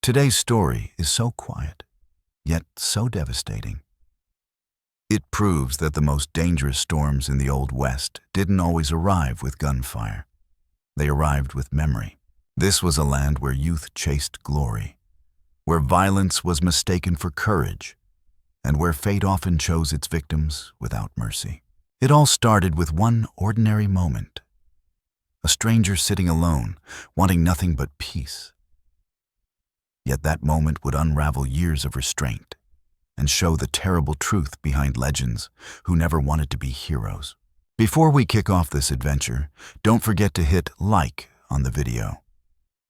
Today's story is so quiet, yet so devastating. It proves that the most dangerous storms in the Old West didn't always arrive with gunfire. They arrived with memory. This was a land where youth chased glory, where violence was mistaken for courage, and where fate often chose its victims without mercy. It all started with one ordinary moment. A stranger sitting alone, wanting nothing but peace. Yet that moment would unravel years of restraint and show the terrible truth behind legends who never wanted to be heroes. Before we kick off this adventure, don't forget to hit like on the video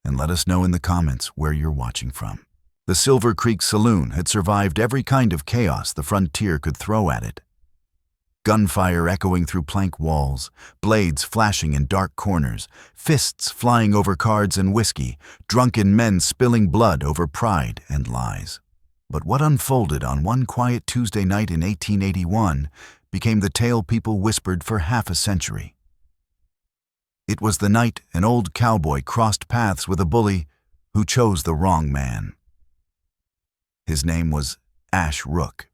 and let us know in the comments where you're watching from. The Silver Creek Saloon had survived every kind of chaos the frontier could throw at it. Gunfire echoing through plank walls, blades flashing in dark corners, fists flying over cards and whiskey, drunken men spilling blood over pride and lies. But what unfolded on one quiet Tuesday night in 1881 became the tale people whispered for half a century. It was the night an old cowboy crossed paths with a bully who chose the wrong man. His name was Ash Rook,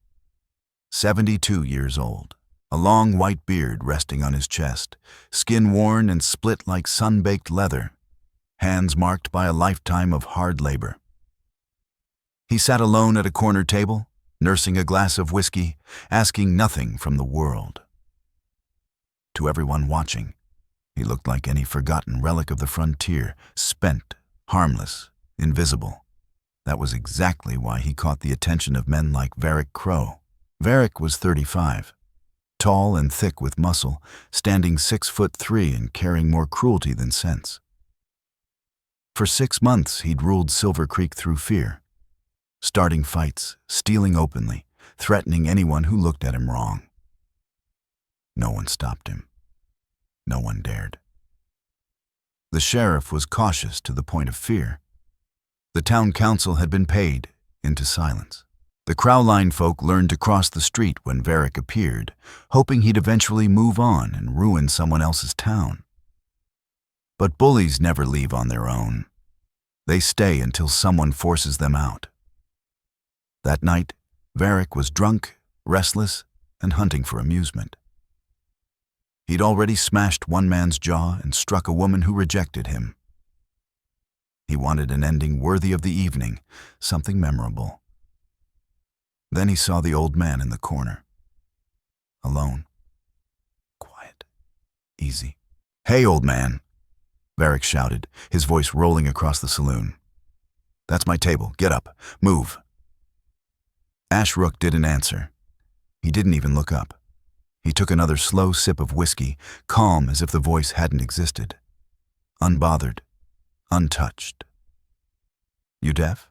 72 years old. A long white beard resting on his chest, skin worn and split like sun-baked leather, hands marked by a lifetime of hard labor. He sat alone at a corner table, nursing a glass of whiskey, asking nothing from the world. To everyone watching, he looked like any forgotten relic of the frontier, spent, harmless, invisible. That was exactly why he caught the attention of men like Varick Crow. Varick was 35. Tall and thick with muscle, standing 6'3" and carrying more cruelty than sense. For 6 months, he'd ruled Silver Creek through fear, starting fights, stealing openly, threatening anyone who looked at him wrong. No one stopped him. No one dared. The sheriff was cautious to the point of fear. The town council had been paid into silence. The Crowline folk learned to cross the street when Varick appeared, hoping he'd eventually move on and ruin someone else's town. But bullies never leave on their own. They stay until someone forces them out. That night, Varick was drunk, restless, and hunting for amusement. He'd already smashed one man's jaw and struck a woman who rejected him. He wanted an ending worthy of the evening, something memorable. Then he saw the old man in the corner. Alone. Quiet. Easy. "Hey, old man," Varick shouted, his voice rolling across the saloon. "That's my table. Get up. Move." Ash Rook didn't answer. He didn't even look up. He took another slow sip of whiskey, calm as if the voice hadn't existed. Unbothered. Untouched. "You deaf?"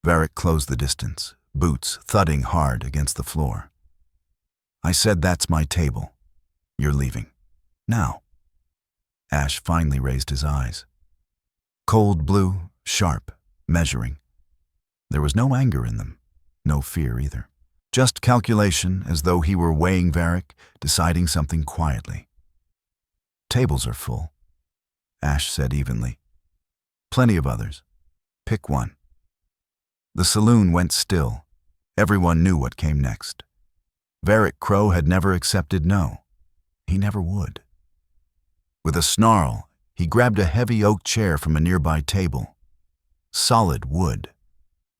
Varick closed the distance, boots thudding hard against the floor. "I said that's my table. You're leaving. Now." Ash finally raised his eyes. Cold blue, sharp, measuring. There was no anger in them, no fear either. Just calculation, as though he were weighing Varick, deciding something quietly. "Tables are full," Ash said evenly. "Plenty of others. Pick one." The saloon went still. Everyone knew what came next. Varick Crow had never accepted no. He never would. With a snarl, he grabbed a heavy oak chair from a nearby table. Solid wood,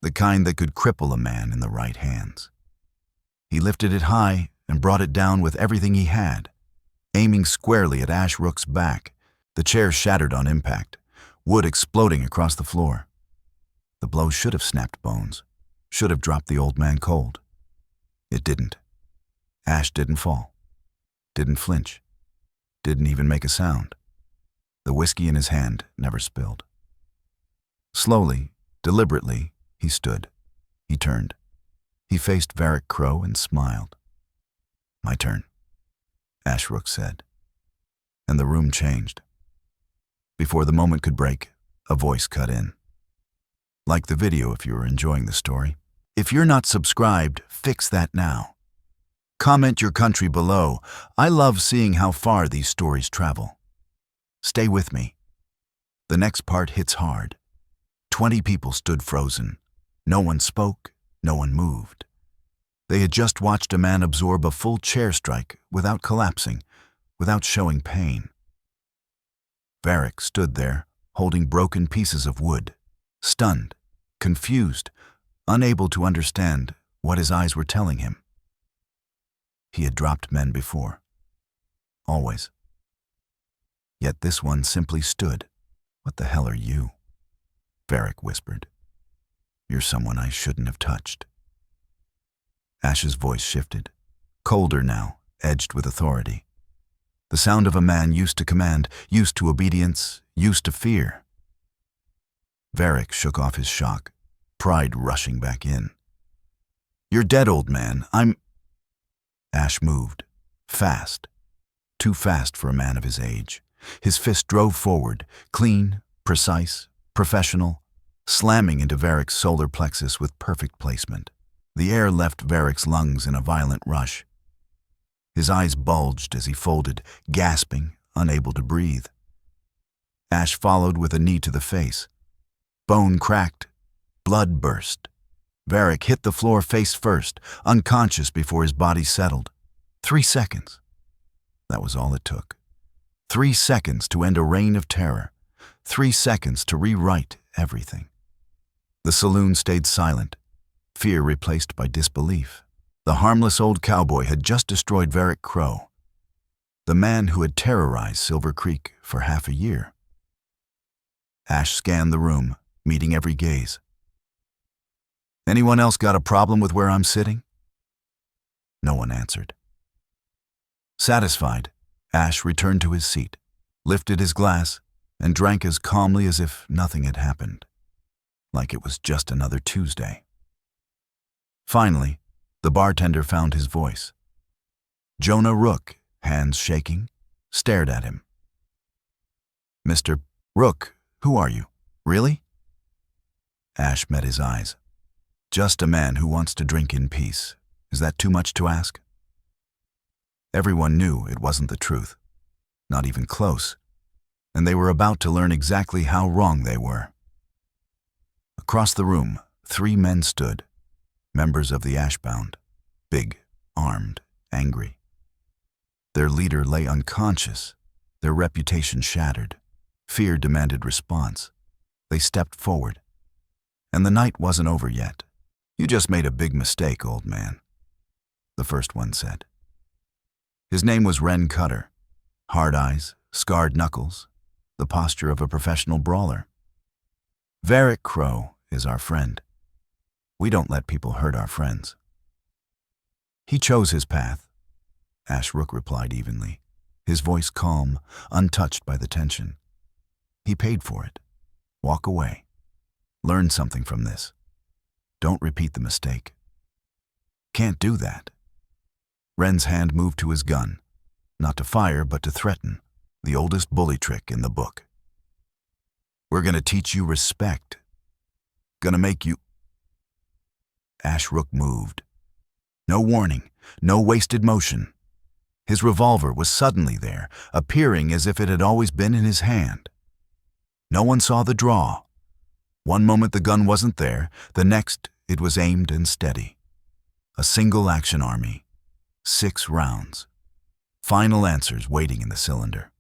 the kind that could cripple a man in the right hands. He lifted it high and brought it down with everything he had, aiming squarely at Ash Rook's back. The chair shattered on impact, wood exploding across the floor. The blow should have snapped bones, should have dropped the old man cold. It didn't. Ash didn't fall, didn't flinch, didn't even make a sound. The whiskey in his hand never spilled. Slowly, deliberately, he stood. He turned. He faced Varick Crow and smiled. "My turn," Ash Rook said. And the room changed. Before the moment could break, a voice cut in. Like the video if you are enjoying the story. If you're not subscribed, fix that now. Comment your country below. I love seeing how far these stories travel. Stay with me. The next part hits hard. 20 people stood frozen. No one spoke, no one moved. They had just watched a man absorb a full chair strike without collapsing, without showing pain. Varric stood there, holding broken pieces of wood, stunned, confused, unable to understand what his eyes were telling him. He had dropped men before. Always. Yet this one simply stood. "What the hell are you?" Varric whispered. "You're someone I shouldn't have touched." Ash's voice shifted, colder now, edged with authority. The sound of a man used to command, used to obedience, used to fear. Varric shook off his shock, pride rushing back in. "You're dead, old man. Ash moved, fast, too fast for a man of his age. His fist drove forward, clean, precise, professional, slamming into Varric's solar plexus with perfect placement. The air left Varric's lungs in a violent rush. His eyes bulged as he folded, gasping, unable to breathe. Ash followed with a knee to the face. Bone cracked, blood burst. Varric hit the floor face first, unconscious before his body settled. 3 seconds. That was all it took. 3 seconds to end a reign of terror. 3 seconds to rewrite everything. The saloon stayed silent, fear replaced by disbelief. The harmless old cowboy had just destroyed Varric Crow, the man who had terrorized Silver Creek for half a year. Ash scanned the room, meeting every gaze. "Anyone else got a problem with where I'm sitting?" No one answered. Satisfied, Ash returned to his seat, lifted his glass, and drank as calmly as if nothing had happened, like it was just another Tuesday. Finally, the bartender found his voice. Jonah Rook, hands shaking, stared at him. "Mr. Rook, who are you? Really?" Ash met his eyes. "Just a man who wants to drink in peace. Is that too much to ask?" Everyone knew it wasn't the truth, not even close, and they were about to learn exactly how wrong they were. Across the room, 3 men stood, members of the Ashbound, big, armed, angry. Their leader lay unconscious, their reputation shattered. Fear demanded response. They stepped forward. And the night wasn't over yet. "You just made a big mistake, old man," the first one said. His name was Ren Cutter. Hard eyes, scarred knuckles, the posture of a professional brawler. "Varric Crow is our friend. We don't let people hurt our friends." "He chose his path," Ash Rook replied evenly, his voice calm, untouched by the tension. "He paid for it. Walk away. Learn something from this. Don't repeat the mistake." "Can't do that." Ren's hand moved to his gun, not to fire but to threaten, the oldest bully trick in the book. "We're gonna teach you respect. Gonna make you—" Ash Rook moved. No warning, no wasted motion. His revolver was suddenly there, appearing as if it had always been in his hand. No one saw the draw. One moment the gun wasn't there, the next it was aimed and steady. A single action army. 6 rounds. Final answers waiting in the cylinder.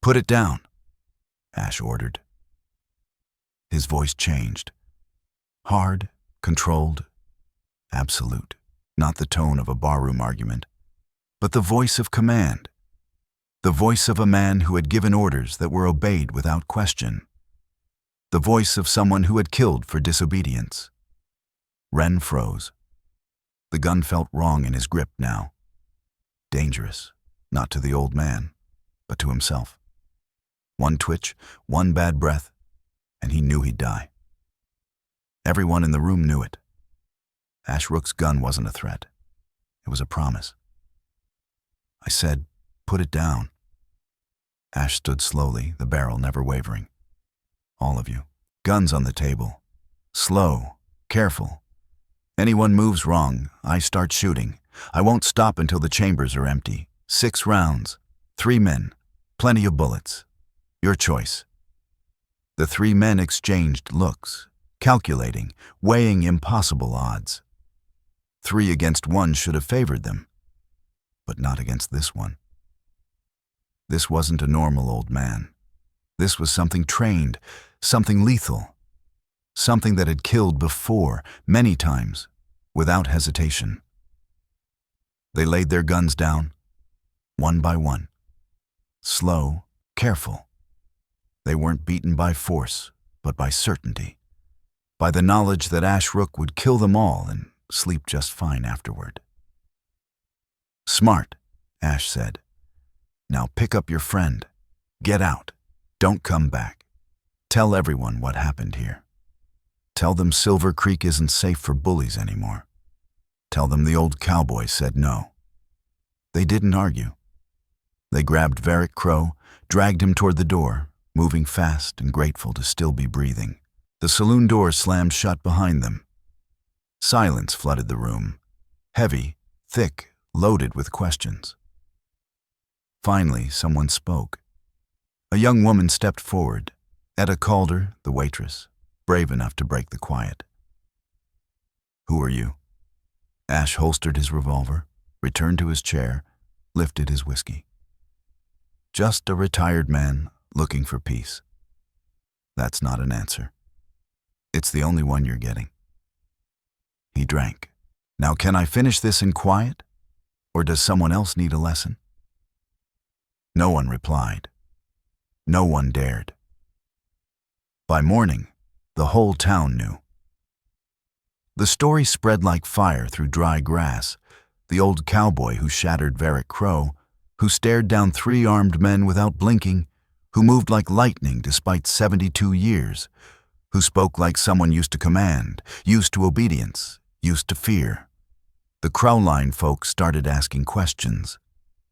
"Put it down," Ash ordered. His voice changed. Hard, controlled, absolute. Not the tone of a barroom argument, but the voice of command. The voice of a man who had given orders that were obeyed without question. The voice of someone who had killed for disobedience. Ren froze. The gun felt wrong in his grip now. Dangerous, not to the old man, but to himself. One twitch, one bad breath, and he knew he'd die. Everyone in the room knew it. Ash Rook's gun wasn't a threat. It was a promise. I said, "Put it down." Ash stood slowly, the barrel never wavering. "All of you. Guns on the table. Slow, careful. Anyone moves wrong, I start shooting. I won't stop until the chambers are empty. 6 rounds, 3 men, plenty of bullets. Your choice." The three men exchanged looks, calculating, weighing impossible odds. 3 against 1 should have favored them, but not against this one. This wasn't a normal old man. This was something trained, something lethal, something that had killed before, many times, without hesitation. They laid their guns down, one by one. Slow, careful. They weren't beaten by force, but by certainty. By the knowledge that Ash Rook would kill them all and sleep just fine afterward. "Smart," Ash said. "Now pick up your friend. Get out. Don't come back. Tell everyone what happened here. Tell them Silver Creek isn't safe for bullies anymore. Tell them the old cowboy said no." They didn't argue. They grabbed Varric Crow, dragged him toward the door, moving fast and grateful to still be breathing. The saloon door slammed shut behind them. Silence flooded the room, heavy, thick, loaded with questions. Finally, someone spoke. A young woman stepped forward. Etta Calder, the waitress, brave enough to break the quiet. "Who are you?" Ash holstered his revolver, returned to his chair, lifted his whiskey. "Just a retired man looking for peace." "That's not an answer. It's the only one you're getting." He drank. "Now can I finish this in quiet? Or does someone else need a lesson?" No one replied. No one dared. By morning, the whole town knew. The story spread like fire through dry grass. The old cowboy who shattered Varric Crow, who stared down 3 armed men without blinking, who moved like lightning despite 72 years, who spoke like someone used to command, used to obedience, used to fear. The Crowline folk started asking questions,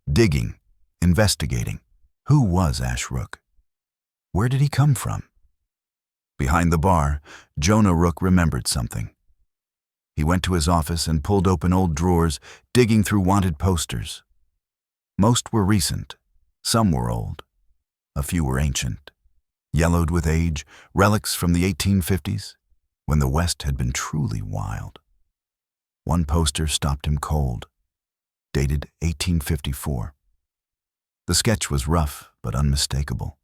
digging, investigating. Who was Ash Rook? Where did he come from? Behind the bar, Jonah Rook remembered something. He went to his office and pulled open old drawers, digging through wanted posters. Most were recent, some were old, a few were ancient, yellowed with age, relics from the 1850s, when the West had been truly wild. One poster stopped him cold, dated 1854. The sketch was rough but unmistakable.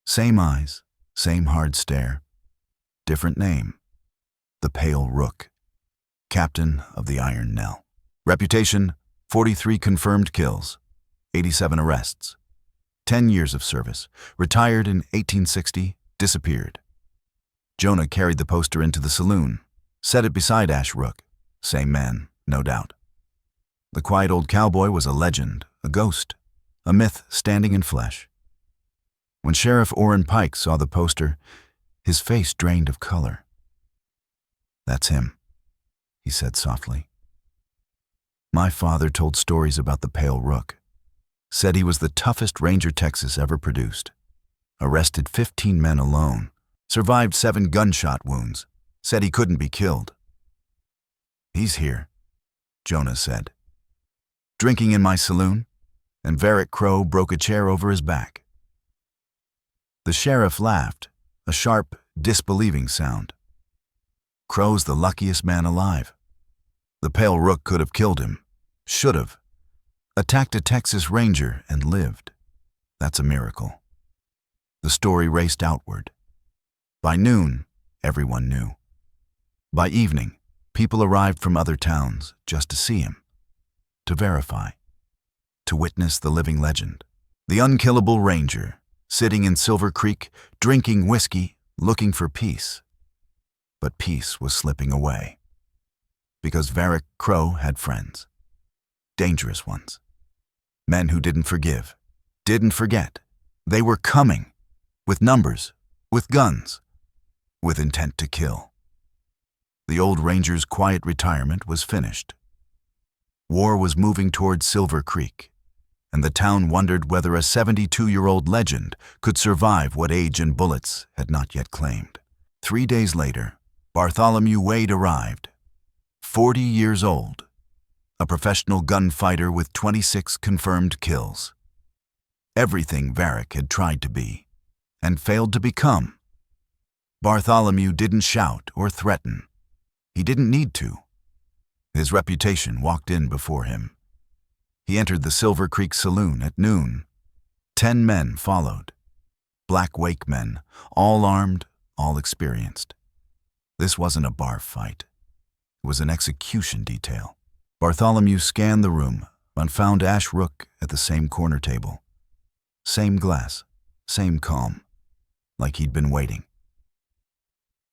Same eyes, same hard stare, different name, the Pale Rook, captain of the Iron Knell. Reputation, 43 confirmed kills, 87 arrests, 10 years of service, retired in 1860, disappeared. Jonah carried the poster into the saloon, set it beside Ash Rook, same man, no doubt. The quiet old cowboy was a legend, a ghost, a myth standing in flesh. When Sheriff Orrin Pike saw the poster, his face drained of color. "That's him," he said softly. "My father told stories about the Pale Rook. Said he was the toughest ranger Texas ever produced. Arrested 15 men alone. Survived 7 gunshot wounds. Said he couldn't be killed." "He's here," Jonah said. "Drinking in my saloon," and Varric Crow broke a chair over his back. The sheriff laughed, a sharp, disbelieving sound. "Crow's the luckiest man alive. The Pale Rook could have killed him. Should have. Attacked a Texas ranger and lived. That's a miracle." The story raced outward. By noon, everyone knew. By evening, people arrived from other towns just to see him, to verify, to witness the living legend. The unkillable ranger, sitting in Silver Creek, drinking whiskey, looking for peace. But peace was slipping away. Because Varric Crow had friends. Dangerous ones. Men who didn't forgive, didn't forget. They were coming, with numbers, with guns, with intent to kill. The old ranger's quiet retirement was finished. War was moving toward Silver Creek, and the town wondered whether a 72-year-old legend could survive what age and bullets had not yet claimed. 3 days later, Bartholomew Wade arrived, 40 years old, a professional gunfighter with 26 confirmed kills. Everything Varric had tried to be, and failed to become, Bartholomew didn't shout or threaten. He didn't need to. His reputation walked in before him. He entered the Silver Creek Saloon at noon. 10 men followed. Black wake men, all armed, all experienced. This wasn't a bar fight. It was an execution detail. Bartholomew scanned the room and found Ash Rook at the same corner table. Same glass, same calm, like he'd been waiting.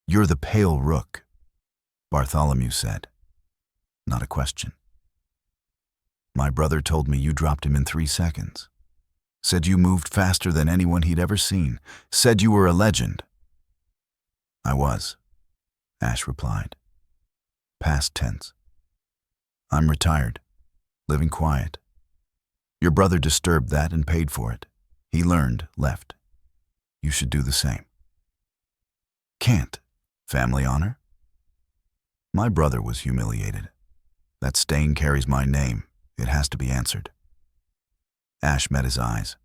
"You're the Pale Rook," Bartholomew said. Not a question. "My brother told me you dropped him in 3 seconds. Said you moved faster than anyone he'd ever seen. Said you were a legend." "I was," Ash replied. Past tense. "I'm retired, living quiet. Your brother disturbed that and paid for it. He learned, left. You should do the same." "Can't. Family honor?" "My brother was humiliated. That stain carries my name. It has to be answered." Ash met his eyes.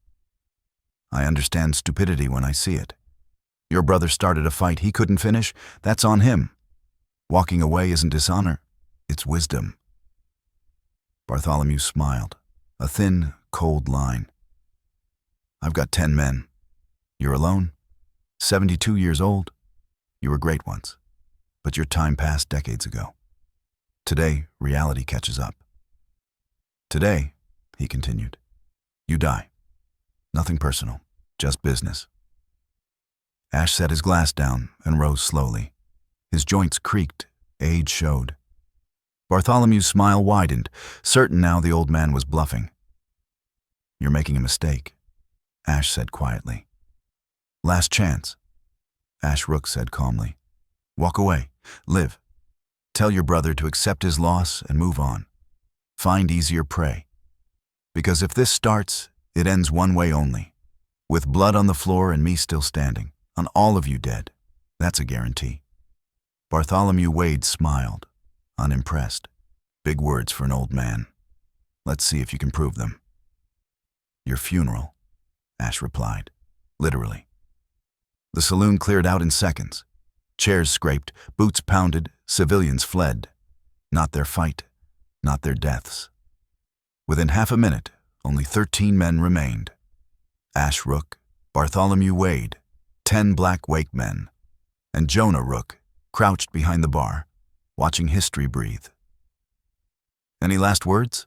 "I understand stupidity when I see it. Your brother started a fight he couldn't finish. That's on him. Walking away isn't dishonor. It's wisdom." Bartholomew smiled, a thin, cold line. "I've got 10 men. You're alone? 72 years old? You were great once, but your time passed decades ago. Today, reality catches up. Today," he continued, "you die. Nothing personal, just business." Ash set his glass down and rose slowly. His joints creaked, age showed. Bartholomew's smile widened, certain now the old man was bluffing. "You're making a mistake," Ash said quietly. "Last chance," Ash Rook said calmly. "Walk away, live. Tell your brother to accept his loss and move on. Find easier prey. Because if this starts, it ends one way only. With blood on the floor and me still standing, on all of you dead. That's a guarantee." Bartholomew Wade smiled, unimpressed. "Big words for an old man. Let's see if you can prove them." "Your funeral," Ash replied, literally. The saloon cleared out in seconds. Chairs scraped, boots pounded, civilians fled. Not their fight, not their deaths. Within half a minute, only 13 men remained. Ash Rook, Bartholomew Wade, 10 black wake men, and Jonah Rook, crouched behind the bar, watching history breathe. "Any last words?"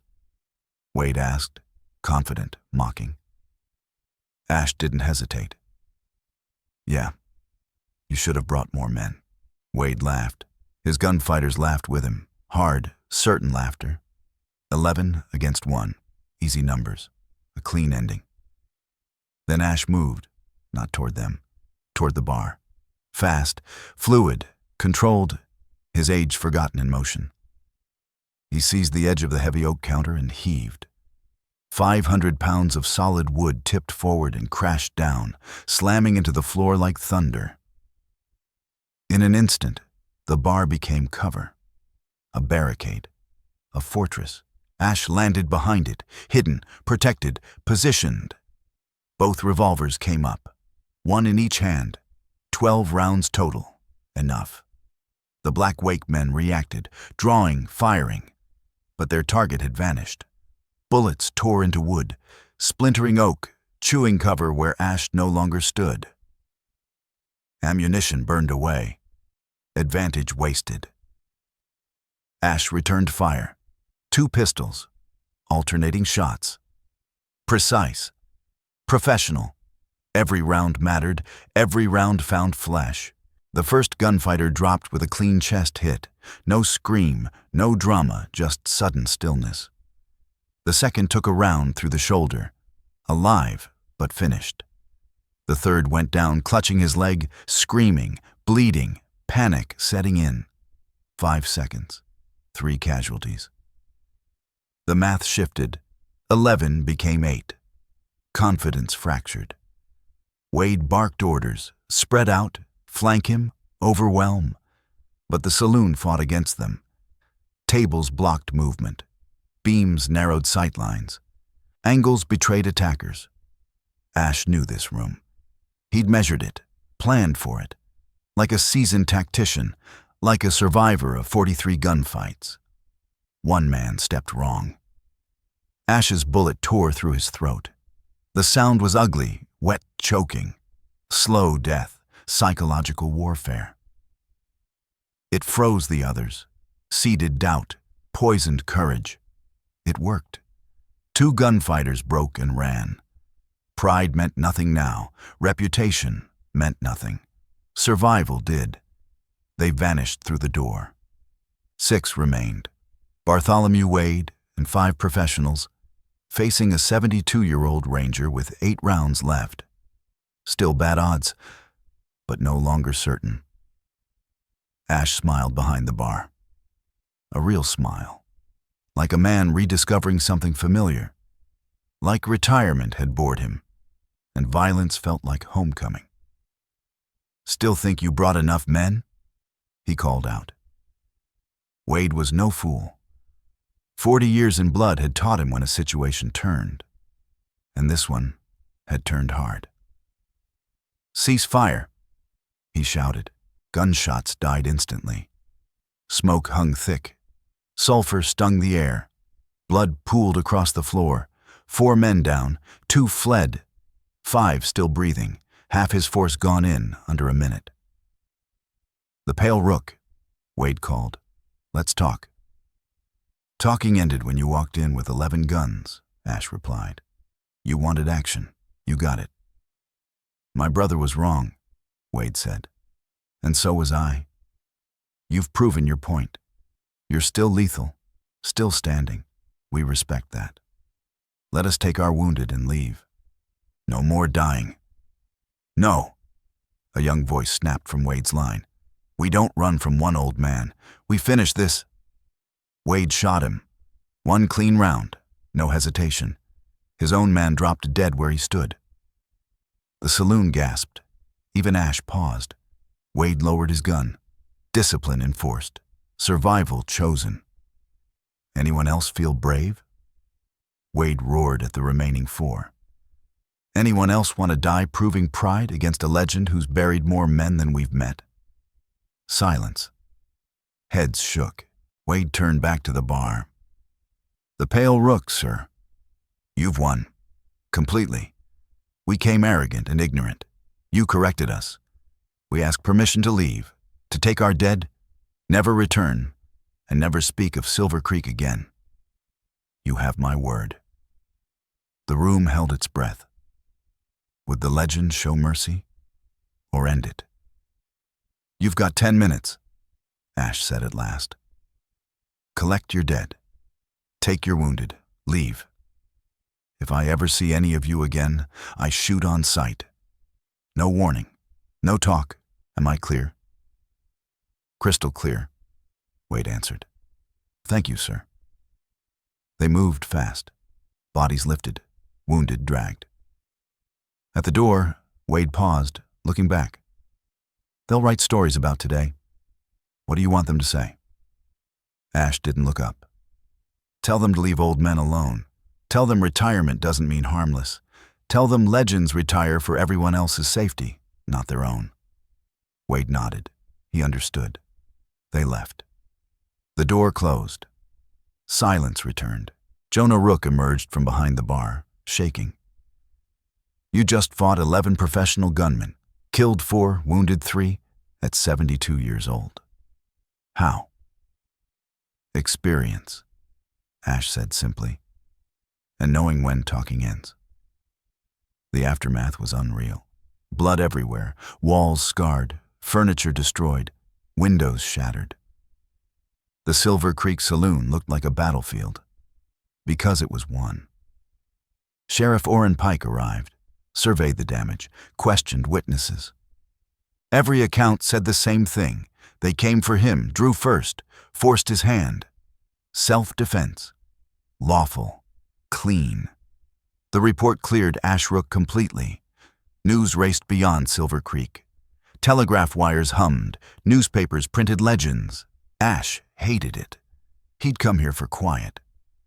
Wade asked, confident, mocking. Ash didn't hesitate. "Yeah, you should have brought more men." Wade laughed. His gunfighters laughed with him, hard, certain laughter. 11 against 1, easy numbers, a clean ending. Then Ash moved, not toward them, toward the bar. Fast, fluid, controlled, his age forgotten in motion. He seized the edge of the heavy oak counter and heaved. 500 pounds of solid wood tipped forward and crashed down, slamming into the floor like thunder. In an instant, the bar became cover. A barricade, a fortress. Ash landed behind it, hidden, protected, positioned. Both revolvers came up, one in each hand. 12 rounds total. Enough. The black wake men reacted, drawing, firing. But their target had vanished. Bullets tore into wood, splintering oak, chewing cover where Ash no longer stood. Ammunition burned away. Advantage wasted. Ash returned fire. 2 pistols. Alternating shots. Precise. Professional. Every round mattered. Every round found flesh. The first gunfighter dropped with a clean chest hit. No scream, no drama, just sudden stillness. The second took a round through the shoulder. Alive, but finished. The third went down, clutching his leg, screaming, bleeding, panic setting in. 5 seconds. 3 casualties. The math shifted. 11 became 8. Confidence fractured. Wade barked orders, spread out, flank him, overwhelm. But the saloon fought against them. Tables blocked movement. Beams narrowed sightlines. Angles betrayed attackers. Ash knew this room. He'd measured it, planned for it. like a seasoned tactician, like a survivor of 43 gunfights. One man stepped wrong. Ash's bullet tore through his throat. The sound was ugly, wet, choking. Slow death, psychological warfare. It froze the others, seeded doubt, poisoned courage. It worked. 2 gunfighters broke and ran. Pride meant nothing now. Reputation meant nothing. Survival did. They vanished through the door. 6 remained. Bartholomew Wade and 5 professionals, facing a 72-year-old ranger with 8 rounds left. Still bad odds, but no longer certain. Ash smiled behind the bar. A real smile. Like a man rediscovering something familiar. Like retirement had bored him, and violence felt like homecoming. "Still think you brought enough men?" he called out. Wade was no fool. 40 years in blood had taught him when a situation turned, and this one had turned hard. "Cease fire," he shouted. Gunshots died instantly. Smoke hung thick. Sulfur stung the air. Blood pooled across the floor. 4 men down, 2 fled, 5 still breathing, half his force gone in under a minute. "The Pale Rook," Wade called. "Let's talk." "Talking ended when you walked in with 11 guns," Ash replied. "You wanted action. You got it." "My brother was wrong," Wade said. "And so was I. You've proven your point. You're still lethal, still standing. We respect that. Let us take our wounded and leave. No more dying." "No," a young voice snapped from Wade's line. "We don't run from one old man. We finish this." Wade shot him. 1 clean round, no hesitation. His own man dropped dead where he stood. The saloon gasped. Even Ash paused. Wade lowered his gun. Discipline enforced. Survival chosen. "Anyone else feel brave?" Wade roared at the remaining 4. "Anyone else want to die proving pride against a legend who's buried more men than we've met?" Silence. Heads shook. Wade turned back to the bar. "The Pale Rook, sir. You've won. Completely. We came arrogant and ignorant. You corrected us. We ask permission to leave, to take our dead, never return, and never speak of Silver Creek again. You have my word." The room held its breath. Would the legend show mercy or end it? "You've got 10 minutes, Ash said at last. "Collect your dead. Take your wounded. Leave. If I ever see any of you again, I shoot on sight. No warning. No talk. Am I clear?" "Crystal clear," Wade answered. "Thank you, sir." They moved fast. Bodies lifted. Wounded dragged. At the door, Wade paused, looking back. "They'll write stories about today. What do you want them to say?" Ash didn't look up. "Tell them to leave old men alone. Tell them retirement doesn't mean harmless. Tell them legends retire for everyone else's safety, not their own." Wade nodded. He understood. They left. The door closed. Silence returned. Jonah Rook emerged from behind the bar, shaking. "You just fought 11 professional gunmen, killed 4, wounded 3, at 72 years old. How?" "Experience," Ash said simply, "and knowing when talking ends." The aftermath was unreal. Blood everywhere, walls scarred, furniture destroyed, windows shattered. The Silver Creek Saloon looked like a battlefield, because it was won. Sheriff Orrin Pike arrived, surveyed the damage, questioned witnesses. Every account said the same thing. They came for him, drew first, forced his hand. Self-defense. Lawful. Clean. The report cleared Ash Rook completely. News raced beyond Silver Creek. Telegraph wires hummed. Newspapers printed legends. Ash hated it. He'd come here for quiet,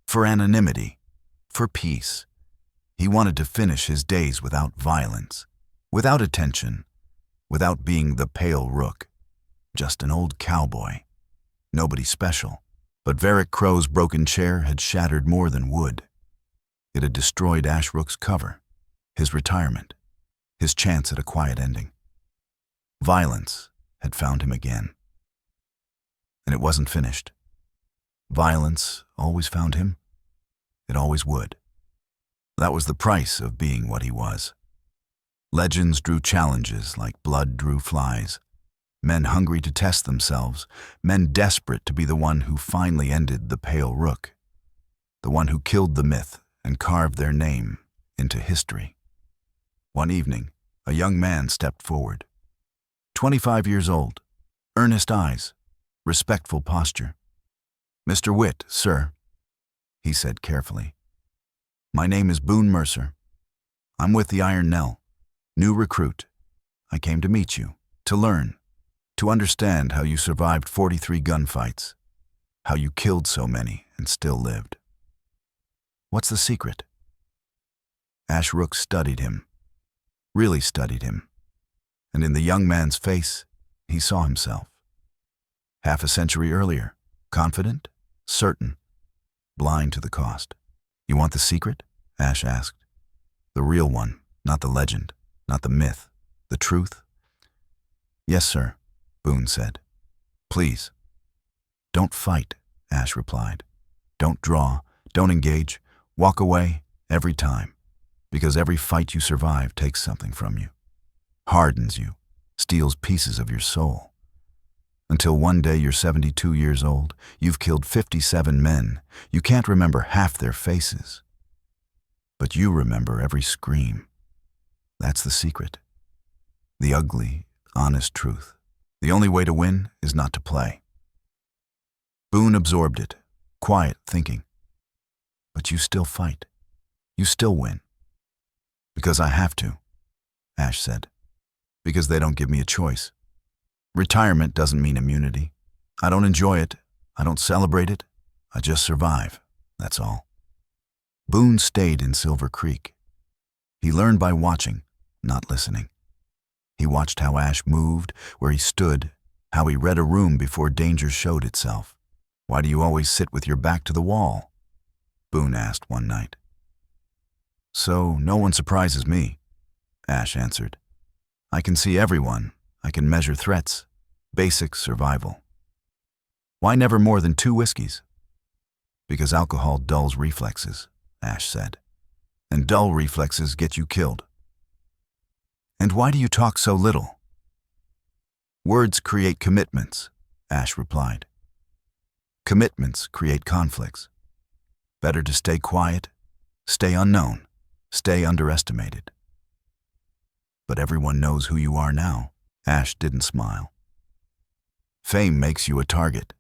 for anonymity, for peace. He wanted to finish his days without violence, without attention, without being the Pale Rook. Just an old cowboy. Nobody special. But Varric Crow's broken chair had shattered more than wood. It had destroyed Ash Rook's cover, his retirement, his chance at a quiet ending. Violence had found him again. And it wasn't finished. Violence always found him. It always would. That was the price of being what he was. Legends drew challenges like blood drew flies. Men hungry to test themselves, men desperate to be the one who finally ended the Pale Rook, the one who killed the myth and carved their name into history. One evening, a young man stepped forward. 25 years old, earnest eyes, respectful posture. "Mr. Witt, sir," he said carefully. "My name is Boone Mercer. I'm with the Iron Knell, new recruit. I came to meet you, to learn, to understand how you survived 43 gunfights, how you killed so many and still lived. What's the secret?" Ash Rook studied him, really studied him, and in the young man's face, he saw himself. Half a century earlier, confident, certain, blind to the cost. "You want the secret?" Ash asked. "The real one, not the legend, not the myth, the truth?" "Yes, sir," Boone said. "Please." "Don't fight," Ash replied. "Don't draw, don't engage, walk away every time, because every fight you survive takes something from you, hardens you, steals pieces of your soul. Until one day you're 72 years old, you've killed 57 men, you can't remember half their faces. But you remember every scream. That's the secret. The ugly, honest truth. The only way to win is not to play." Boone absorbed it, quiet, thinking. "But you still fight. You still win." "Because I have to," Ash said. "Because they don't give me a choice. Retirement doesn't mean immunity. I don't enjoy it. I don't celebrate it. I just survive. That's all." Boone stayed in Silver Creek. He learned by watching, not listening. He watched how Ash moved, where he stood, how he read a room before danger showed itself. "Why do you always sit with your back to the wall?" Boone asked one night. "So no one surprises me," Ash answered. "I can see everyone. I can measure threats. Basic survival." "Why never more than 2 whiskeys?" "Because alcohol dulls reflexes," Ash said. "And dull reflexes get you killed." "And why do you talk so little?" "Words create commitments," Ash replied. "Commitments create conflicts. Better to stay quiet, stay unknown, stay underestimated." "But everyone knows who you are now." Ash didn't smile. "Fame makes you a target,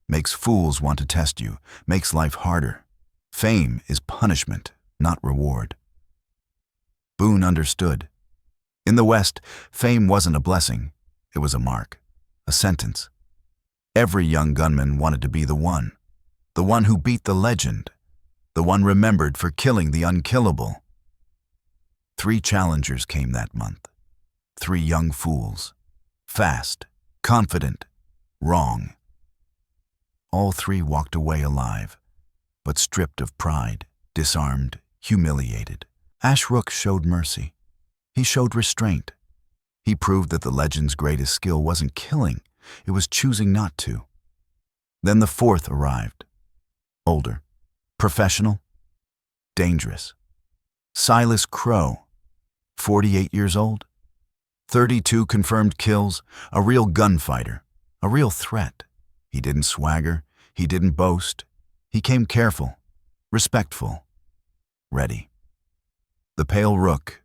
makes fools want to test you, makes life harder. Fame is punishment, not reward." Boone understood. In the West, fame wasn't a blessing, it was a mark, a sentence. Every young gunman wanted to be the one who beat the legend, the one remembered for killing the unkillable. 3 challengers came that month, 3 young fools, fast, confident, wrong. All 3 walked away alive, but stripped of pride, disarmed, humiliated. Ash Rook showed mercy. He showed restraint. He proved that the legend's greatest skill wasn't killing, it was choosing not to. Then the 4th arrived. Older, professional, dangerous. Silas Crow, 48 years old, 32 confirmed kills, a real gunfighter, a real threat. He didn't swagger, he didn't boast. He came careful, respectful, ready. The Pale Rook,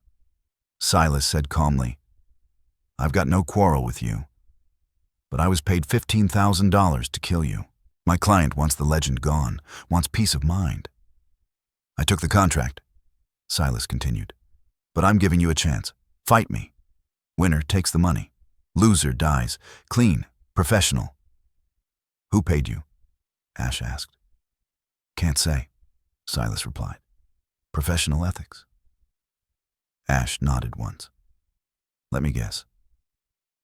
Silas said calmly, "I've got no quarrel with you, but I was paid $15,000 to kill you. My client wants the legend gone, wants peace of mind." "I took the contract," Silas continued, "but I'm giving you a chance. Fight me. Winner takes the money. Loser dies. Clean, professional." "Who paid you?" Ash asked. "Can't say," Silas replied. "Professional ethics." Ash nodded once. "Let me guess.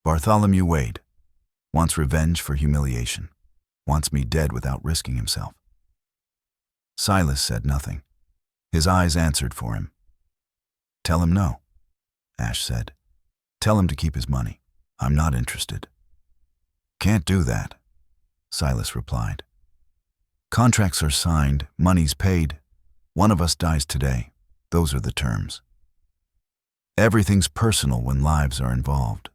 Bartholomew Wade wants revenge for humiliation, wants me dead without risking himself. Silas said nothing. His eyes answered for him. Tell him no, Ash said. Tell him to keep his money. I'm not interested. Can't do that, Silas replied. Contracts are signed, money's paid. One of us dies today. Those are the terms. Everything's personal when lives are involved,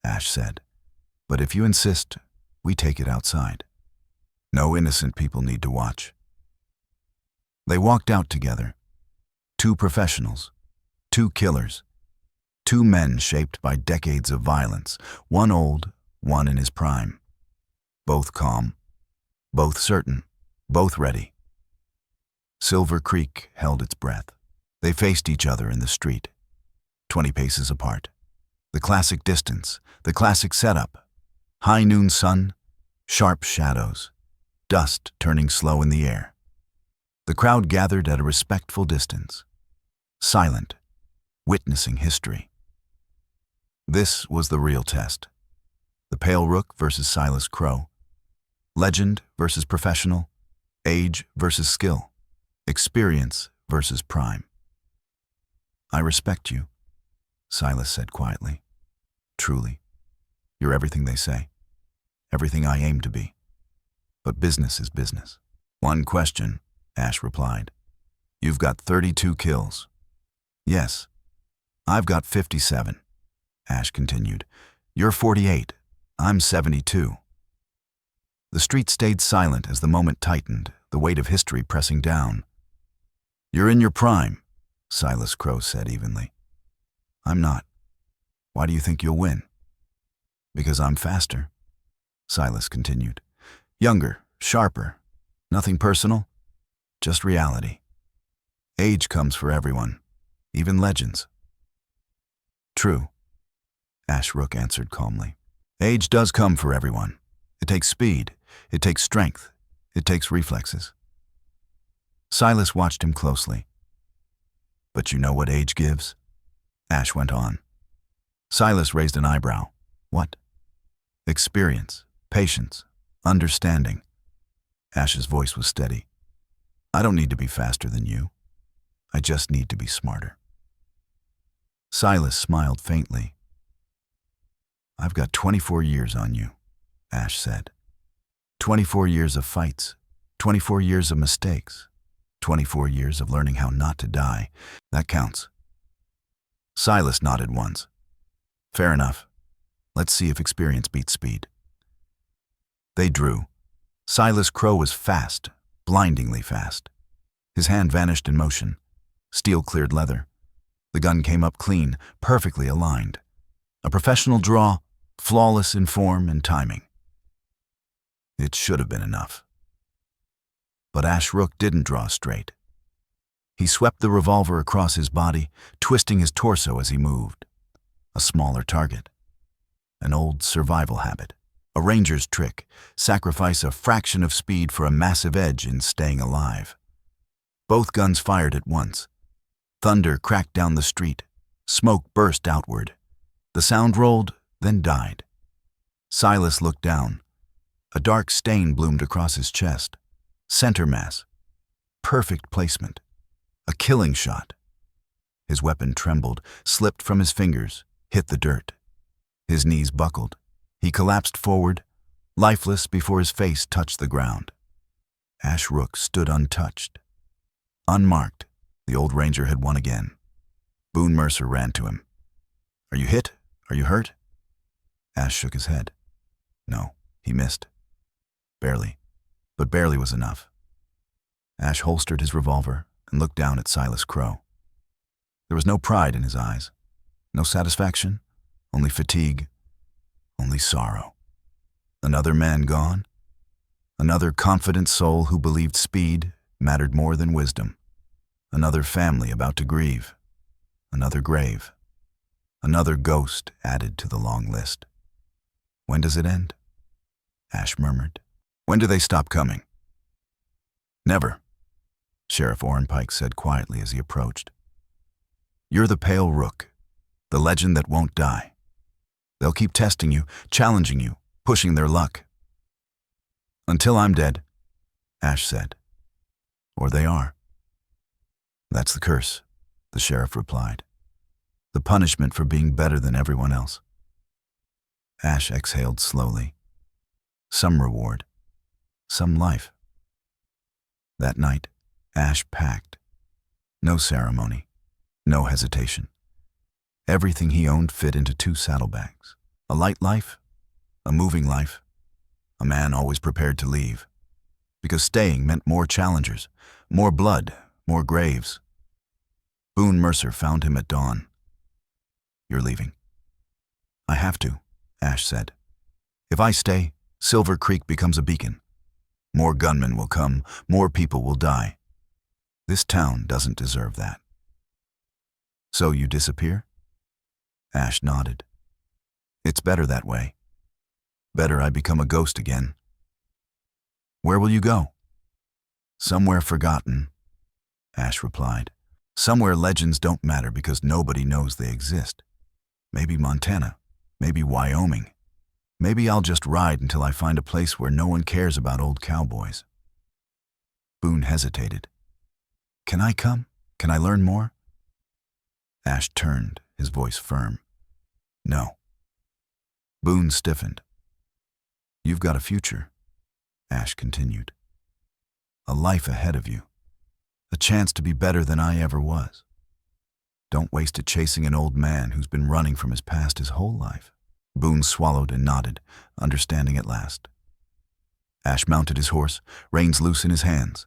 Ash said. But if you insist, we take it outside. No innocent people need to watch. They walked out together. Two professionals, two killers, two men shaped by decades of violence, one old, one in his prime. Both calm, both certain, both ready. Silver Creek held its breath. They faced each other in the street, 20 paces apart. The classic distance, the classic setup. High noon sun, sharp shadows, dust turning slow in the air. The crowd gathered at a respectful distance, silent, witnessing history. This was the real test. The Pale Rook versus Silas Crow. Legend versus professional. Age versus skill. Experience versus prime. I respect you, Silas said quietly. Truly. You're everything they say. Everything I aim to be. But business is business. One question, Ash replied. You've got 32 kills. Yes. I've got 57, Ash continued. You're 48. I'm 72. The street stayed silent as the moment tightened, the weight of history pressing down. You're in your prime, Silas Crow said evenly. I'm not. Why do you think you'll win? Because I'm faster, Silas continued. Younger, sharper. Nothing personal, just reality. Age comes for everyone, even legends. True, Ash Rook answered calmly. Age does come for everyone. It takes speed, it takes strength, it takes reflexes. Silas watched him closely. But you know what age gives? Ash went on. Silas raised an eyebrow. What? Experience, patience, understanding. Ash's voice was steady. I don't need to be faster than you. I just need to be smarter. Silas smiled faintly. I've got 24 years on you, Ash said. 24 years of fights, 24 years of mistakes, 24 years of learning how not to die. That counts. Silas nodded once. Fair enough. Let's see if experience beats speed. They drew. Silas Crow was fast, blindingly fast. His hand vanished in motion. Steel cleared leather. The gun came up clean, perfectly aligned. A professional draw, flawless in form and timing. It should have been enough. But Ash Rook didn't draw straight. He swept the revolver across his body, twisting his torso as he moved. A smaller target. An old survival habit. A ranger's trick, sacrifice a fraction of speed for a massive edge in staying alive. Both guns fired at once. Thunder cracked down the street. Smoke burst outward. The sound rolled, then died. Silas looked down. A dark stain bloomed across his chest. Center mass. Perfect placement. A killing shot. His weapon trembled, slipped from his fingers, hit the dirt. His knees buckled. He collapsed forward, lifeless before his face touched the ground. Ash Rook stood untouched. Unmarked, the old ranger had won again. Boone Mercer ran to him. Are you hit? Are you hurt? Ash shook his head. No, he missed. Barely. But barely was enough. Ash holstered his revolver and looked down at Silas Crow. There was no pride in his eyes. No satisfaction. Only fatigue. Only sorrow. Another man gone. Another confident soul who believed speed mattered more than wisdom. Another family about to grieve. Another grave. Another ghost added to the long list. When does it end? Ash murmured. When do they stop coming? Never, Sheriff Orenpike said quietly as he approached. You're the Pale Rook, the legend that won't die. They'll keep testing you, challenging you, pushing their luck. Until I'm dead, Ash said. Or they are. That's the curse, the sheriff replied. The punishment for being better than everyone else. Ash exhaled slowly. Some reward, some life. That night, Ash packed. No ceremony, no hesitation. Everything he owned fit into 2 saddlebags. A light life, a moving life, a man always prepared to leave. Because staying meant more challengers, more blood, more graves. Boone Mercer found him at dawn. You're leaving. I have to, Ash said. If I stay, Silver Creek becomes a beacon. More gunmen will come, more people will die. This town doesn't deserve that. So you disappear? Ash nodded. It's better that way. Better I become a ghost again. Where will you go? Somewhere forgotten, Ash replied. Somewhere legends don't matter because nobody knows they exist. Maybe Montana, maybe Wyoming. Maybe I'll just ride until I find a place where no one cares about old cowboys. Boone hesitated. Can I come? Can I learn more? Ash turned, his voice firm. No. Boone stiffened. You've got a future, Ash continued. A life ahead of you. A chance to be better than I ever was. Don't waste it chasing an old man who's been running from his past his whole life. Boone swallowed and nodded, understanding at last. Ash mounted his horse, reins loose in his hands.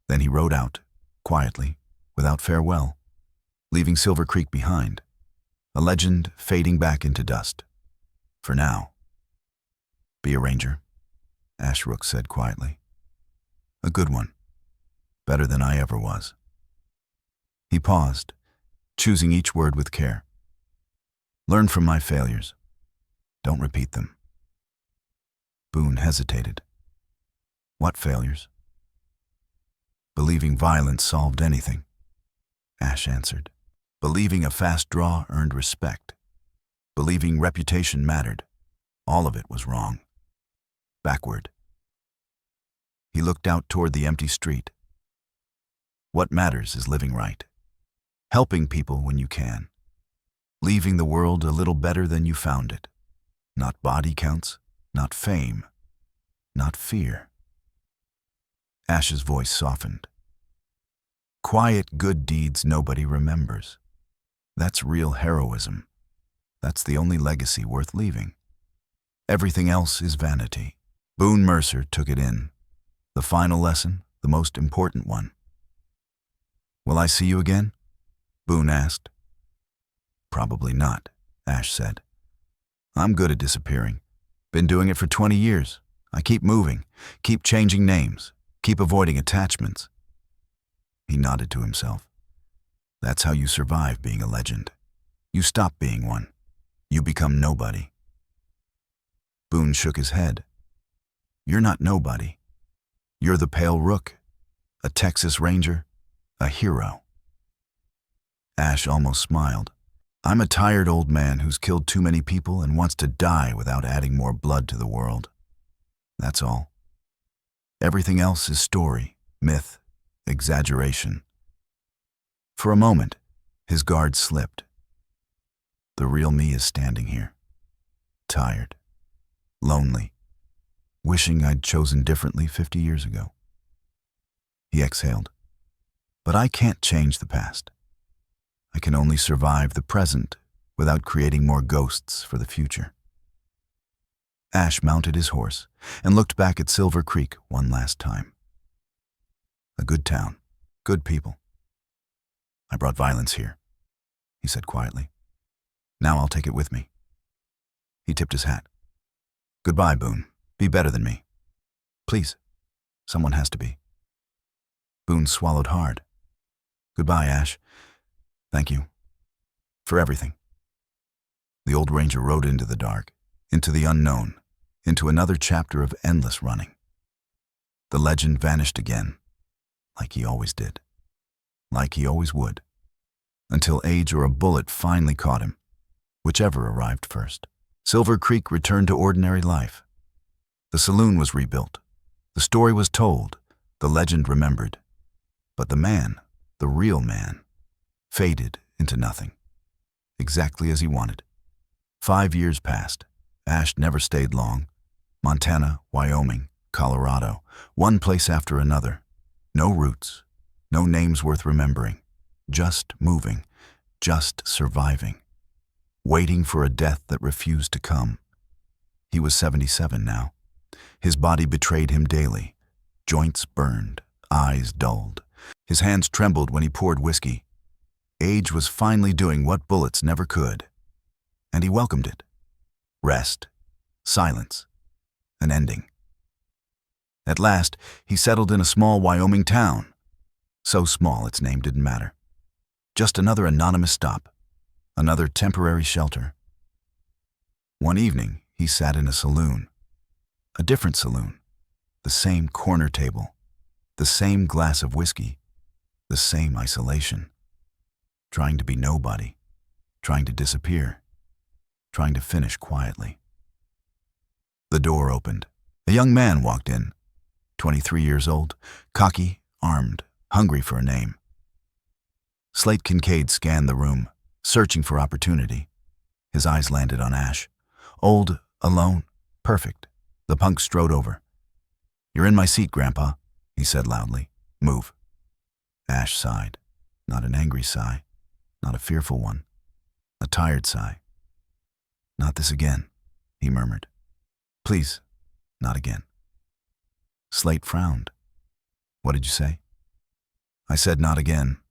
Then he rode out, quietly, without farewell, leaving Silver Creek behind, a legend fading back into dust. For now. Be a ranger, Ash Rook said quietly. A good one. Better than I ever was. He paused, choosing each word with care. Learn from my failures. Don't repeat them. Boone hesitated. What failures? Believing violence solved anything, Ash answered. Believing a fast draw earned respect. Believing reputation mattered. All of it was wrong. Backward. He looked out toward the empty street. What matters is living right. Helping people when you can. Leaving the world a little better than you found it. Not body counts, not fame, not fear. Ash's voice softened. Quiet good deeds nobody remembers. That's real heroism. That's the only legacy worth leaving. Everything else is vanity. Boone Mercer took it in. The final lesson, the most important one. Will I see you again? Boone asked. Probably not, Ash said. I'm good at disappearing. Been doing it for 20 years. I keep moving, keep changing names, keep avoiding attachments. He nodded to himself. That's how you survive being a legend. You stop being one. You become nobody. Boone shook his head. You're not nobody. You're the Pale Rook, a Texas Ranger, a hero. Ash almost smiled. I'm a tired old man who's killed too many people and wants to die without adding more blood to the world. That's all. Everything else is story, myth, exaggeration. For a moment, his guard slipped. The real me is standing here, tired, lonely, wishing I'd chosen differently 50 years ago. He exhaled. But I can't change the past. I can only survive the present without creating more ghosts for the future. Ash mounted his horse and looked back at Silver Creek one last time. A good town, good people. I brought violence here, he said quietly. Now I'll take it with me. He tipped his hat. Goodbye, Boone. Be better than me. Please, someone has to be. Boone swallowed hard. Goodbye, Ash. Thank you. For everything. The old ranger rode into the dark, into the unknown, into another chapter of endless running. The legend vanished again, like he always did, like he always would, until age or a bullet finally caught him, whichever arrived first. Silver Creek returned to ordinary life. The saloon was rebuilt. The story was told, the legend remembered. But the man, the real man, faded into nothing, exactly as he wanted. 5 years passed. Ash never stayed long. Montana, Wyoming, Colorado, one place after another. No roots, no names worth remembering. Just moving, just surviving, waiting for a death that refused to come. He was 77 now. His body betrayed him daily. Joints burned, eyes dulled. His hands trembled when he poured whiskey. Age was finally doing what bullets never could. And he welcomed it. Rest, silence, an ending. At last, he settled in a small Wyoming town. So small its name didn't matter. Just another anonymous stop, another temporary shelter. One evening, he sat in a saloon. A different saloon. The same corner table. The same glass of whiskey. The same isolation. Trying to be nobody. Trying to disappear. Trying to finish quietly. The door opened. A young man walked in. 23 years old, cocky, armed, hungry for a name. Slate Kincaid scanned the room, searching for opportunity. His eyes landed on Ash. Old, alone, perfect. The punk strode over. "You're in my seat, Grandpa," he said loudly. "Move." Ash sighed. Not an angry sigh, not a fearful one. A tired sigh. "Not this again," he murmured. "Please, not again." Slate frowned. "What did you say?" "I said not again,"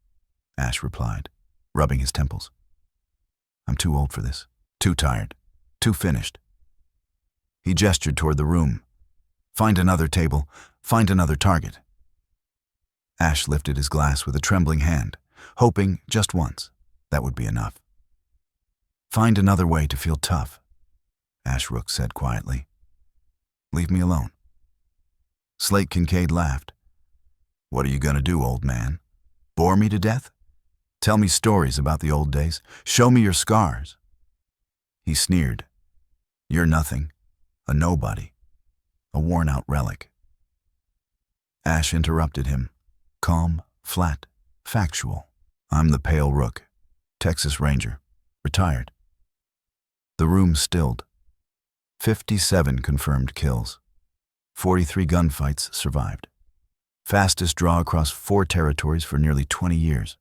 Ash replied, rubbing his temples. "I'm too old for this, too tired, too finished." He gestured toward the room. "Find another table, find another target." Ash lifted his glass with a trembling hand, hoping just once that would be enough. "Find another way to feel tough," Ash Rook said quietly. "Leave me alone." Slate Kincaid laughed. "What are you going to do, old man? Bore me to death? Tell me stories about the old days. Show me your scars." He sneered. "You're nothing, a nobody, a worn-out relic." Ash interrupted him, calm, flat, factual. "I'm the Pale Rook, Texas Ranger, retired." The room stilled. 57 confirmed kills. 43 gunfights survived. Fastest draw across 4 territories for nearly 20 years.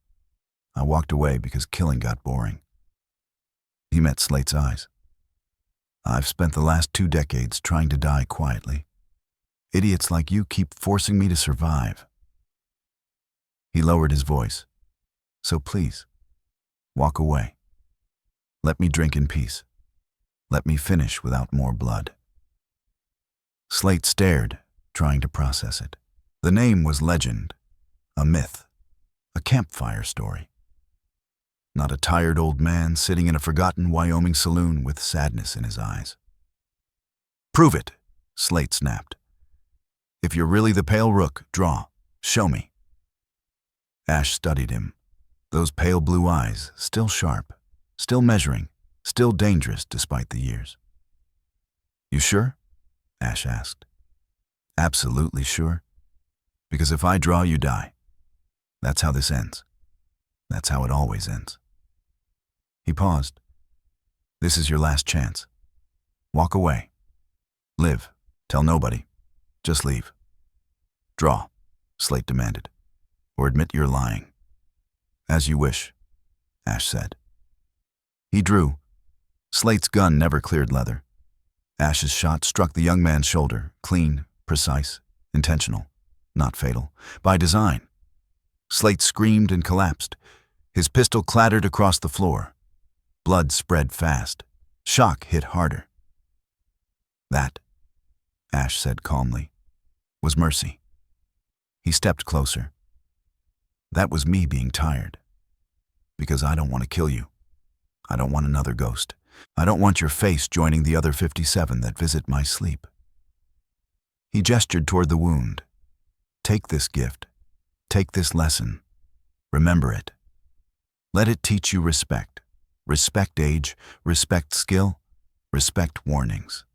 I walked away because killing got boring. He met Slate's eyes. "I've spent the last 2 decades trying to die quietly. Idiots like you keep forcing me to survive." He lowered his voice. "So please, walk away. Let me drink in peace. Let me finish without more blood." Slate stared, trying to process it. The name was legend, a myth, a campfire story. Not a tired old man sitting in a forgotten Wyoming saloon with sadness in his eyes. "Prove it," Slate snapped. "If you're really the Pale Rook, draw. Show me." Ash studied him. Those pale blue eyes, still sharp, still measuring, still dangerous despite the years. "You sure?" Ash asked. "Absolutely sure. Because if I draw, you die. That's how this ends. That's how it always ends." He paused. "This is your last chance. Walk away. Live. Tell nobody. Just leave." "Draw," Slate demanded. "Or admit you're lying." "As you wish," Ash said. He drew. Slate's gun never cleared leather. Ash's shot struck the young man's shoulder, clean, precise, intentional, not fatal, by design. Slate screamed and collapsed. His pistol clattered across the floor. Blood spread fast. Shock hit harder. "That," Ash said calmly, "was mercy." He stepped closer. "That was me being tired. Because I don't want to kill you. I don't want another ghost. I don't want your face joining the other 57 that visit my sleep." He gestured toward the wound. "Take this gift. Take this lesson. Remember it. Let it teach you respect. Respect age, respect skill, Respect warnings.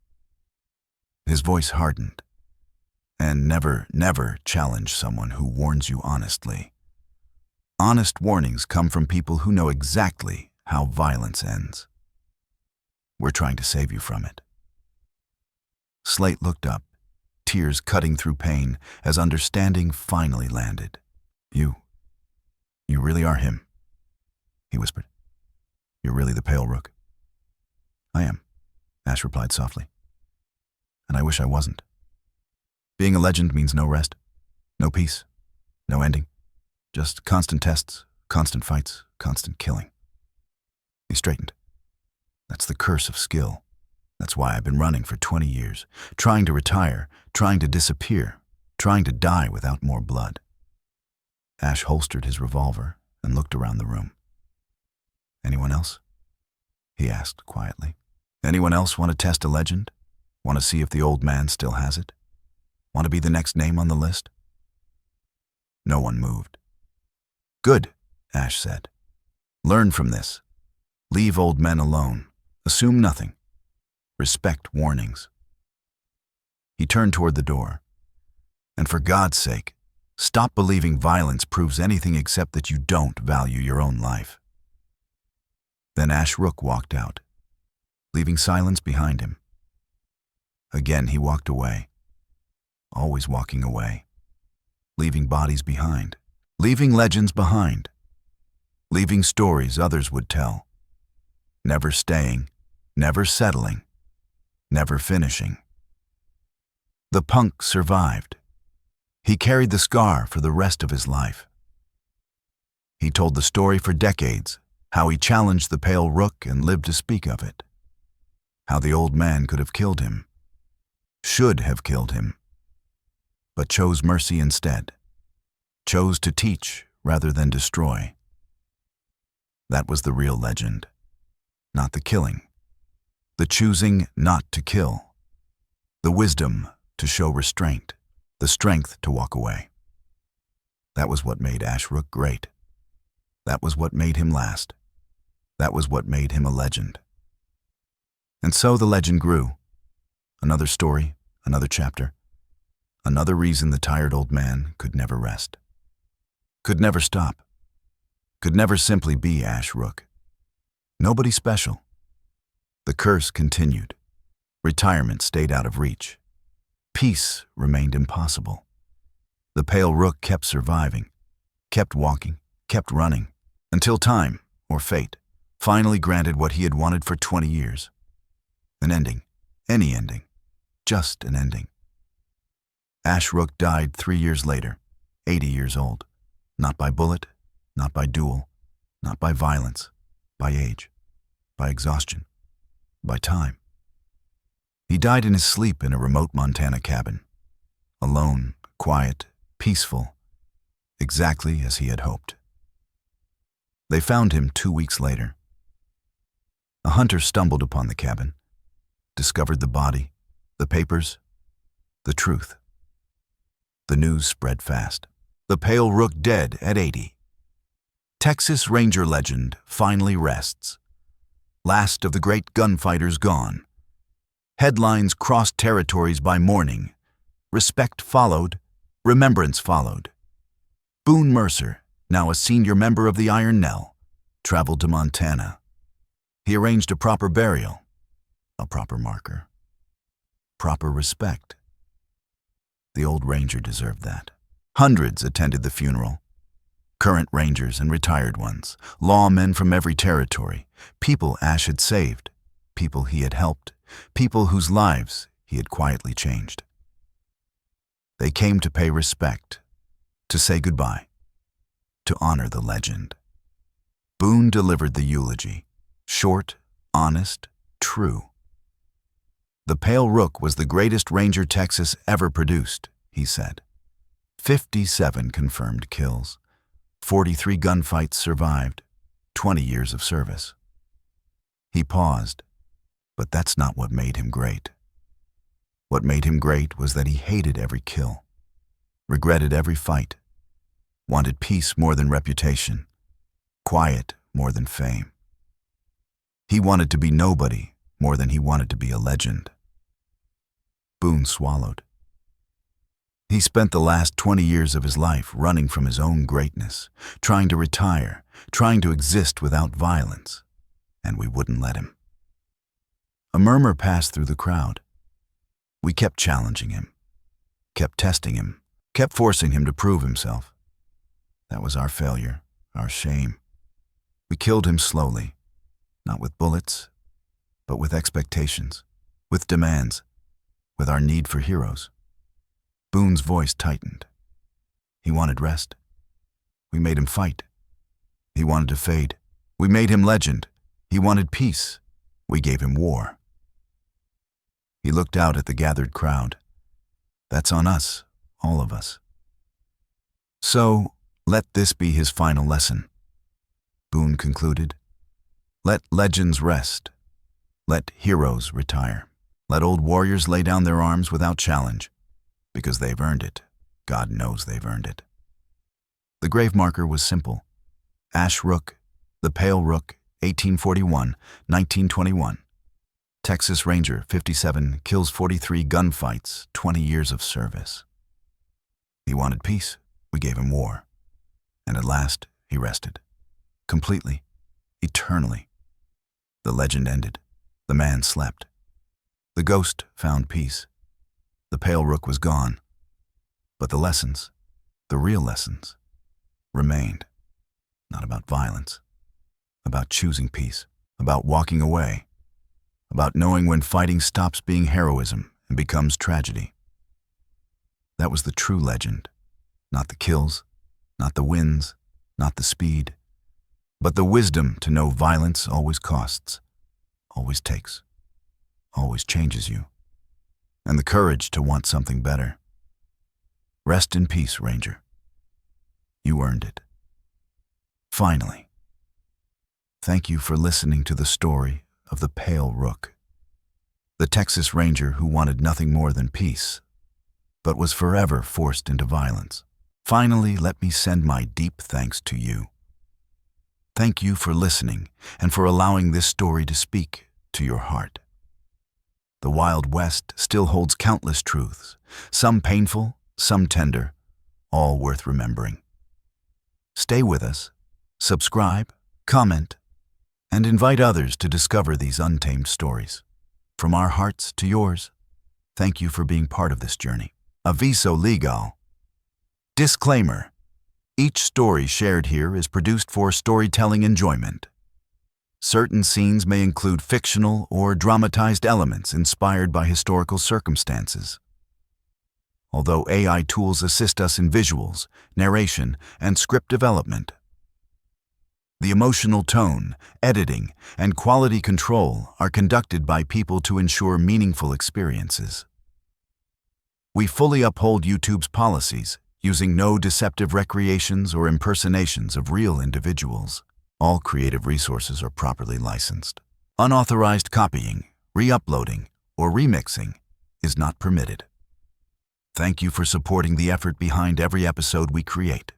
His voice hardened. And never, never challenge someone who warns you honestly. Honest warnings come from people who know exactly how violence ends. We're trying to save you from it. Slate looked up, tears cutting through pain as understanding finally landed. You really are him, he whispered. You're really the Pale Rook. I am, Ash replied softly. And I wish I wasn't. Being a legend means no rest, no peace, no ending. Just constant tests, constant fights, constant killing. He straightened. That's the curse of skill. That's why I've been running for 20 years, trying to retire, trying to disappear, trying to die without more blood. Ash holstered his revolver and looked around the room. Anyone else? He asked quietly. Anyone else want to test a legend? Want to see if the old man still has it? Want to be the next name on the list? No one moved. Good, Ash said. Learn from this. Leave old men alone. Assume nothing. Respect warnings. He turned toward the door. And for God's sake, stop believing violence proves anything except that you don't value your own life. Then Ash Rook walked out, leaving silence behind him. Again he walked away, always walking away, leaving bodies behind, leaving legends behind, leaving stories others would tell, never staying, never settling, never finishing. The punk survived. He carried the scar for the rest of his life. He told the story for decades, how he challenged the Pale Rook and lived to speak of it. How the old man could have killed him, should have killed him, but chose mercy instead, chose to teach rather than destroy. That was the real legend, not the killing, the choosing not to kill, the wisdom to show restraint, the strength to walk away. That was what made Ash Rook great. That was what made him last. That was what made him a legend. And so the legend grew. Another story, another chapter, another reason the tired old man could never rest, could never stop, could never simply be Ash Rook. Nobody special. The curse continued. Retirement stayed out of reach. Peace remained impossible. The Pale Rook kept surviving, kept walking, kept running, until time, or fate, finally granted what he had wanted for 20 years. An ending, any ending, just an ending. Ash Rook died 3 years later, 80 years old, not by bullet, not by duel, not by violence, by age, by exhaustion, by time. He died in his sleep in a remote Montana cabin, alone, quiet, peaceful, exactly as he had hoped. They found him 2 weeks later. A hunter stumbled upon the cabin, discovered the body, the papers, the truth. The news spread fast. The Pale Rook dead at 80. Texas Ranger legend finally rests. Last of the great gunfighters gone. Headlines crossed territories by morning. Respect followed, remembrance followed. Boone Mercer, now a senior member of the Iron Knell, traveled to Montana. He arranged a proper burial, a proper marker, proper respect. The old ranger deserved that. Hundreds attended the funeral. Current rangers and retired ones, lawmen from every territory, people Ash had saved, people he had helped, people whose lives he had quietly changed. They came to pay respect, to say goodbye, to honor the legend. Boone delivered the eulogy, short, honest, true. The Pale Rook was the greatest ranger Texas ever produced, he said. 57 confirmed kills, 43 gunfights survived, 20 years of service. He paused, but that's not what made him great. What made him great was that he hated every kill, regretted every fight, wanted peace more than reputation, quiet more than fame. He wanted to be nobody more than he wanted to be a legend. Boone swallowed. He spent the last 20 years of his life running from his own greatness, trying to retire, trying to exist without violence, and we wouldn't let him. A murmur passed through the crowd. We kept challenging him, kept testing him, kept forcing him to prove himself. That was our failure, our shame. We killed him slowly, not with bullets, but with expectations, with demands, with our need for heroes. Boone's voice tightened. He wanted rest. We made him fight. He wanted to fade. We made him legend. He wanted peace. We gave him war. He looked out at the gathered crowd. That's on us, all of us. So, let this be his final lesson. Boone concluded. Let legends rest. Let heroes retire. Let old warriors lay down their arms without challenge, because they've earned it. God knows they've earned it. The grave marker was simple. Ash Rook, the Pale Rook, 1841-1921. Texas Ranger, 57, kills 43 gunfights, 20 years of service. He wanted peace. We gave him war. And at last, he rested. Completely. Eternally. The legend ended. The man slept. The ghost found peace. The Pale Rook was gone. But the lessons, the real lessons, remained. Not about violence. About choosing peace. About walking away. About knowing when fighting stops being heroism and becomes tragedy. That was the true legend. Not the kills, not the wins, not the speed, but the wisdom to know violence always costs, always takes, always changes you, and the courage to want something better. Rest in peace, Ranger. You earned it. Finally, thank you for listening to the story of the Pale Rook, the Texas Ranger who wanted nothing more than peace, but was forever forced into violence. Finally, let me send my deep thanks to you. Thank you for listening and for allowing this story to speak to your heart. The Wild West still holds countless truths, some painful, some tender, all worth remembering. Stay with us, subscribe, comment, and invite others to discover these untamed stories. From our hearts to yours, thank you for being part of this journey. Aviso legal. Disclaimer: each story shared here is produced for storytelling enjoyment. Certain scenes may include fictional or dramatized elements inspired by historical circumstances. Although AI tools assist us in visuals, narration, and script development, the emotional tone, editing, and quality control are conducted by people to ensure meaningful experiences. We fully uphold YouTube's policies, using no deceptive recreations or impersonations of real individuals. All creative resources are properly licensed. Unauthorized copying, re-uploading, or remixing is not permitted. Thank you for supporting the effort behind every episode we create.